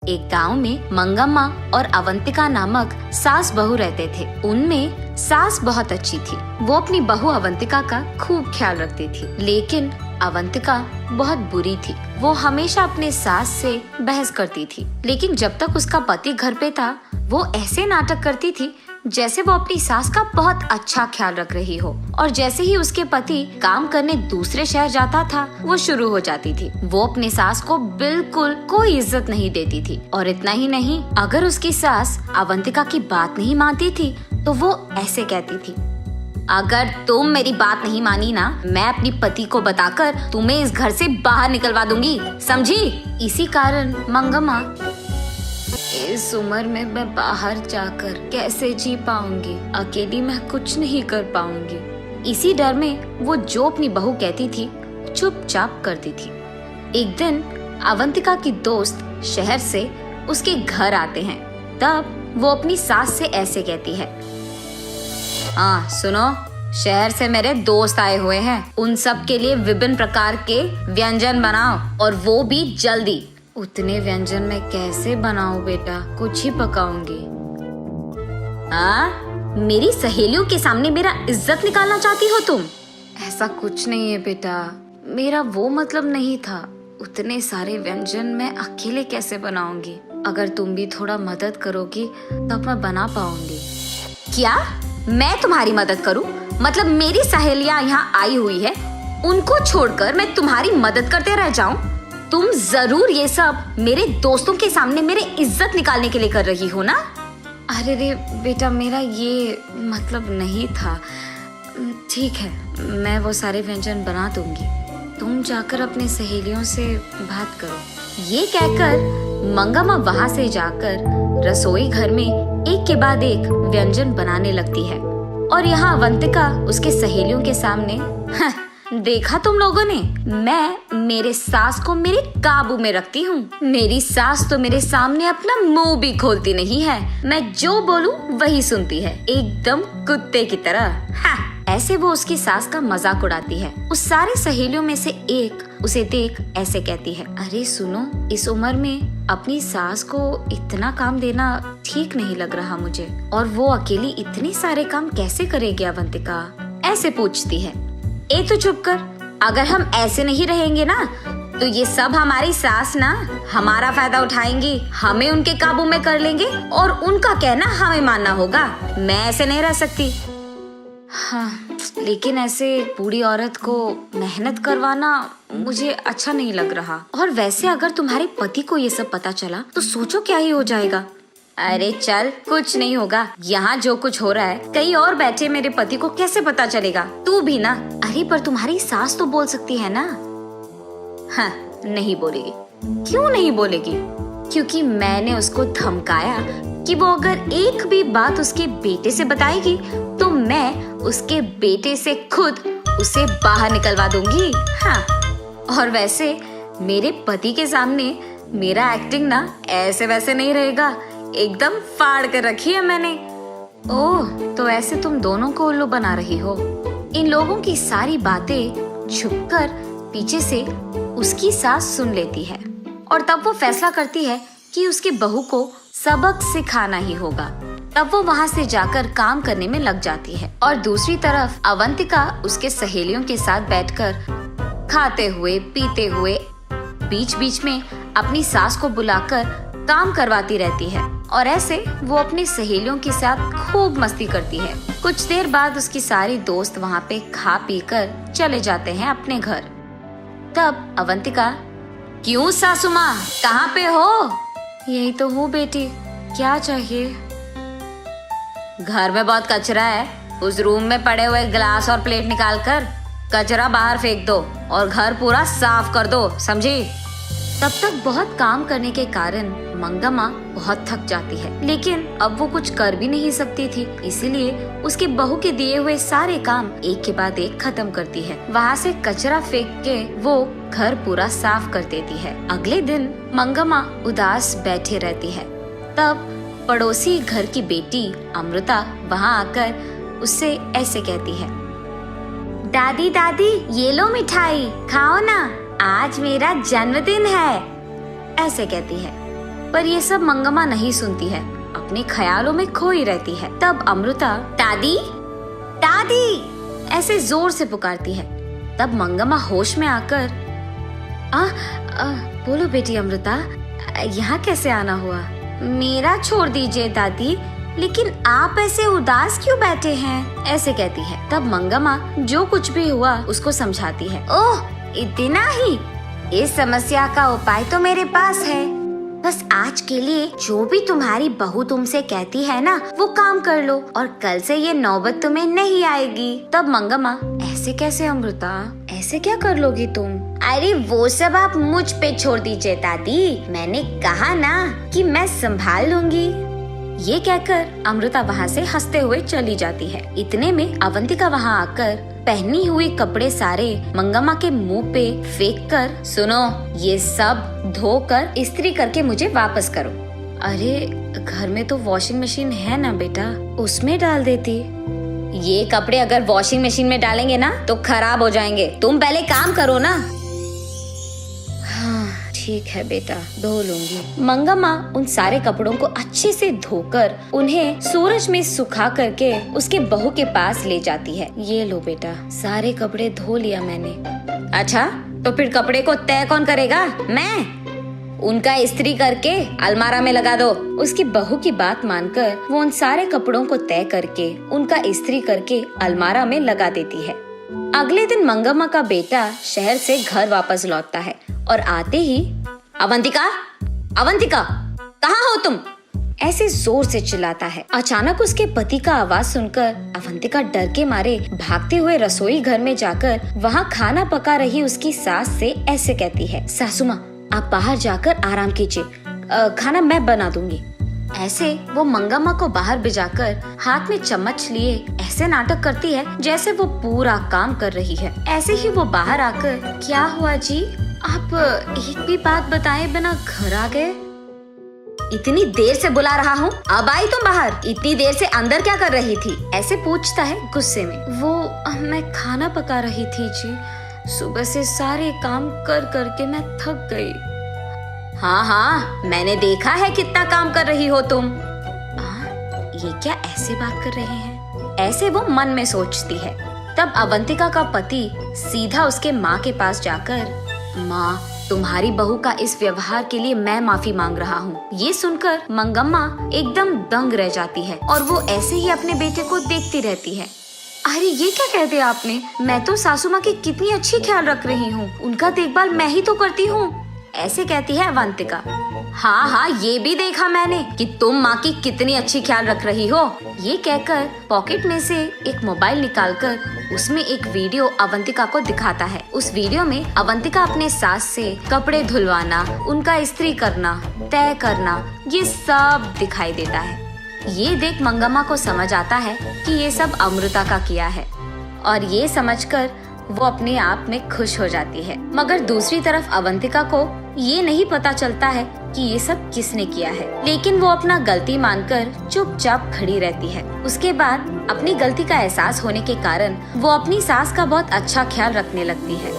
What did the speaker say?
एक गांव में मंगम्मा और अवंतिका नामक सास बहू रहते थे। उनमें सास बहुत अच्छी थी। वो अपनी बहू अवंतिका का खूब ख्याल रखती थी, लेकिन अवंतिका बहुत बुरी थी। वो हमेशा अपने सास से बहस करती थी, लेकिन जब तक उसका पति घर पे था वो ऐसे नाटक करती थी जैसे वो अपनी सास का बहुत अच्छा ख्याल रख रही हो। और जैसे ही उसके पति काम करने दूसरे शहर जाता था वो शुरू हो जाती थी। वो अपनी सास को बिल्कुल कोई इज्जत नहीं देती थी। और इतना ही नहीं, अगर उसकी सास अवंतिका की बात नहीं मानती थी तो वो ऐसे कहती थी, अगर तुम मेरी बात नहीं मानी ना, मैं अपनी पति को बताकर तुम्हें इस घर से बाहर निकलवा दूंगी, समझी। इसी कारण मंगम्मा, इस उम्र में मैं बाहर जाकर कैसे जी पाऊंगी, अकेली मैं कुछ नहीं कर पाऊंगी। इसी डर में वो जो अपनी बहू कहती थी चुपचाप करती थी। एक दिन अवंतिका की दोस्त शहर से उसके घर आते हैं। तब वो अपनी सास से ऐसे कहती है, हाँ सुनो, शहर से मेरे दोस्त आए हुए हैं, उन सब के लिए विभिन्न प्रकार के व्यंजन बनाओ और वो भी जल्दी। उतने व्यंजन मैं कैसे बनाऊं बेटा, कुछ ही पकाऊंगी। हाँ, मेरी सहेलियों के सामने मेरा इज्जत निकालना चाहती हो तुम? ऐसा कुछ नहीं है बेटा, मेरा वो मतलब नहीं था। उतने सारे व्यंजन मैं अकेले कैसे बनाऊंगी? अगर तुम भी थोड़ा मदद करोगी तब मैं बना पाऊंगी। क्या मैं तुम्हारी मदद करूं? मतलब मेरी सहेलियां यहाँ आई हुई है, उनको छोड़कर मैं तुम्हारी मदद करते रह जाऊं? तुम जरूर ये सब मेरे दोस्तों के सामने मेरे इज्जत निकालने के लिए कर रही हो ना? अरे रे बेटा, मेरा ये मतलब नहीं था। ठीक है, मैं वो सारे व्यंजन बना दूंगी, तुम जाकर अपनी सहेलियों से बात करो। ये कहकर मंगम्मा वहाँ से जाकर रसोई घर में एक के बाद एक व्यंजन बनाने लगती है। और यहाँ अवंतिका उसके सहेलियों के सामने, देखा तुम लोगों ने, मैं मेरे सास को मेरे काबू में रखती हूँ। मेरी सास तो मेरे सामने अपना मुंह भी खोलती नहीं है, मैं जो बोलूँ वही सुनती है, एकदम कुत्ते की तरह। ऐसे वो उसकी सास का मजाक उड़ाती है। उस सारे सहेलियों में से एक उसे देख ऐसे कहती है, अरे सुनो, इस उम्र में अपनी सास को इतना काम देना ठीक नहीं लग रहा मुझे, और वो अकेली इतने सारे काम कैसे करेगी अवंतिका? ऐसे पूछती है। ए तो चुप कर, अगर हम ऐसे नहीं रहेंगे ना तो ये सब हमारी सास ना हमारा फायदा उठाएंगी, हमें उनके काबू में कर लेंगे और उनका कहना हमें मानना होगा। मैं ऐसे नहीं रह सकती। हाँ, लेकिन ऐसे बूढ़ी औरत को मेहनत करवाना मुझे अच्छा नहीं लग रहा। और वैसे अगर तुम्हारे पति को ये सब पता चला तो सोचो क्या ही हो जाएगा। अरे चल, कुछ नहीं होगा। यहाँ जो कुछ हो रहा है कहीं और बैठे मेरे पति को कैसे पता चलेगा? तू भी ना। अरे पर तुम्हारी सास तो बोल सकती है ना। हाँ, नहीं बोलेगी। क्यों नहीं बोलेगी? क्योंकि मैंने उसको धमकाया कि वो अगर एक भी बात उसके बेटे से बताएगी तो मैं उसके बेटे से खुद उसे बाहर निकलवा दूंगी। हाँ, और वैसे मेरे पति के सामने मेरा एक्टिंग ना ऐसे वैसे नहीं रहेगा, एकदम फाड़ कर रखी है मैंने। ओह, तो ऐसे तुम दोनों को उल्लू बना रही हो। इन लोगों की सारी बातें छुपकर पीछे से उसकी सास सुन लेती है और तब वो फैसला करती है कि उसकी बहू को सबक सिखाना ही होगा। तब वो वहाँ से जाकर काम करने में लग जाती है। और दूसरी तरफ अवंतिका उसके सहेलियों के साथ बैठकर खाते हुए पीते हुए बीच बीच में अपनी सास को बुलाकर काम करवाती रहती है। और ऐसे वो अपनी सहेलियों के साथ खूब मस्ती करती है। कुछ देर बाद उसकी सारी दोस्त वहाँ पे खा पी कर चले जाते हैं अपने घर। तब अवंतिका, क्यों सासू माँ, कहाँ पे हो? यही तो हूँ बेटी, क्या चाहिए? घर में बहुत कचरा है, उस रूम में पड़े हुए गिलास और प्लेट निकाल कर कचरा बाहर फेंक दो और घर पूरा साफ कर दो, समझी? तब तक बहुत काम करने के कारण मंगम्मा बहुत थक जाती है, लेकिन अब वो कुछ कर भी नहीं सकती थी, इसीलिए उसकी बहू के दिए हुए सारे काम एक के बाद एक खत्म करती है। वहाँ से कचरा फेंक के वो घर पूरा साफ कर देती है। अगले दिन मंगम्मा उदास बैठे रहती है। तब पड़ोसी घर की बेटी अमृता वहाँ आकर उससे ऐसे कहती है, दादी दादी, ये लो मिठाई, खाओ ना, आज मेरा जन्मदिन है। ऐसे कहती है। पर ये सब मंगम्मा नहीं सुनती है, अपने ख्यालों में खोई रहती है। तब अमृता दादी दादी ऐसे जोर से पुकारती है। तब मंगम्मा होश में आकर बोलो बेटी अमृता, यहाँ कैसे आना हुआ? मेरा छोड़ दीजिए दादी, लेकिन आप ऐसे उदास क्यों बैठे हैं? ऐसे कहती है। तब मंगम्मा जो कुछ भी हुआ उसको समझाती है। ओह, इतना ही? इस समस्या का उपाय तो मेरे पास है। बस आज के लिए जो भी तुम्हारी बहू तुमसे कहती है ना, वो काम कर लो और कल से ये नौबत तुम्हें नहीं आएगी। तब मंगम्मा, ऐसे कैसे अमृता, ऐसे क्या कर लोगी तुम? अरे वो सब आप मुझ पे छोड़ दीजिए दादी, मैंने कहा ना कि मैं संभाल लूंगी। ये कहकर अमृता वहाँ से हंसते हुए चली जाती है। इतने में अवंतिका वहाँ आकर पहनी हुई कपड़े सारे मंगम्मा के मुंह पे फेंक कर, सुनो, ये सब धोकर इस्त्री करके मुझे वापस करो। अरे घर में तो वॉशिंग मशीन है ना बेटा, उसमें डाल देती। ये कपड़े अगर वॉशिंग मशीन में डालेंगे ना तो खराब हो जाएंगे, तुम पहले काम करो ना। ठीक है बेटा, धो लूंगी। मंगम्मा उन सारे कपड़ों को अच्छे से धोकर उन्हें सूरज में सुखा करके उसके बहू के पास ले जाती है। ये लो बेटा, सारे कपड़े धो लिया मैंने। अच्छा, तो फिर कपड़े को तय कौन करेगा? मैं? उनका इस्त्री करके अलमारा में लगा दो। उसकी बहू की बात मानकर वो उन सारे कपड़ों को तय करके उनका इस्त्री करके अलमारा में लगा देती है। अगले दिन मंगम्मा का बेटा शहर से घर वापस लौटता है और आते ही अवंतिका, अवंतिका, कहाँ हो तुम? ऐसे जोर से चिल्लाता है। अचानक उसके पति का आवाज सुनकर अवंतिका डर के मारे भागते हुए रसोई घर में जाकर वहाँ खाना पका रही उसकी सास से ऐसे कहती है, सासू माँ, आप बाहर जाकर आराम कीजिए, खाना मैं बना दूंगी। ऐसे वो मंगम्मा को बाहर भिजाकर हाथ में चम्मच लिए ऐसे नाटक करती है जैसे वो पूरा काम कर रही है। ऐसे ही वो बाहर आकर, क्या हुआ जी, आप एक भी बात बताए बिना घर आ गए? इतनी देर से बुला रहा हूँ, अब आई तुम बाहर? इतनी देर से अंदर क्या कर रही थी? ऐसे पूछता है गुस्से में। वो मैं खाना पका रही थी जी, सुबह से सारे काम कर करके मैं थक गई। हाँ हाँ, मैंने देखा है कितना काम कर रही हो तुम। ये क्या ऐसे बात कर रहे हैं? ऐसे वो मन में सोचती है। तब अवंतिका का पति सीधा उसके माँ के पास जाकर, माँ, तुम्हारी बहू का इस व्यवहार के लिए मैं माफी मांग रहा हूँ। ये सुनकर मंगम्मा एकदम दंग रह जाती है और वो ऐसे ही अपने बेटे को देखती रहती है। अरे ये क्या कह दिया आपने? मैं तो सासू माँ की कितनी अच्छी ख्याल रख रही हूँ, उनका देखभाल मैं ही तो करती हूँ, ऐसे कहती है अवंतिका। हाँ हाँ, ये भी देखा मैंने कि तुम माँ की कितनी अच्छी ख्याल रख रही हो। ये कहकर पॉकेट में से एक मोबाइल निकालकर उसमें एक वीडियो अवंतिका को दिखाता है। उस वीडियो में अवंतिका अपने सास से कपड़े धुलवाना, उनका इस्त्री करना, तय करना, ये सब दिखाई देता है। ये देख मंगम्मा को समझ आता है कि ये सब अमृता का किया है और ये समझकर वो अपने आप में खुश हो जाती है। मगर दूसरी तरफ अवंतिका को ये नहीं पता चलता है कि ये सब किसने किया है, लेकिन वो अपना गलती मानकर चुपचाप खड़ी रहती है। उसके बाद अपनी गलती का एहसास होने के कारण वो अपनी सास का बहुत अच्छा ख्याल रखने लगती है।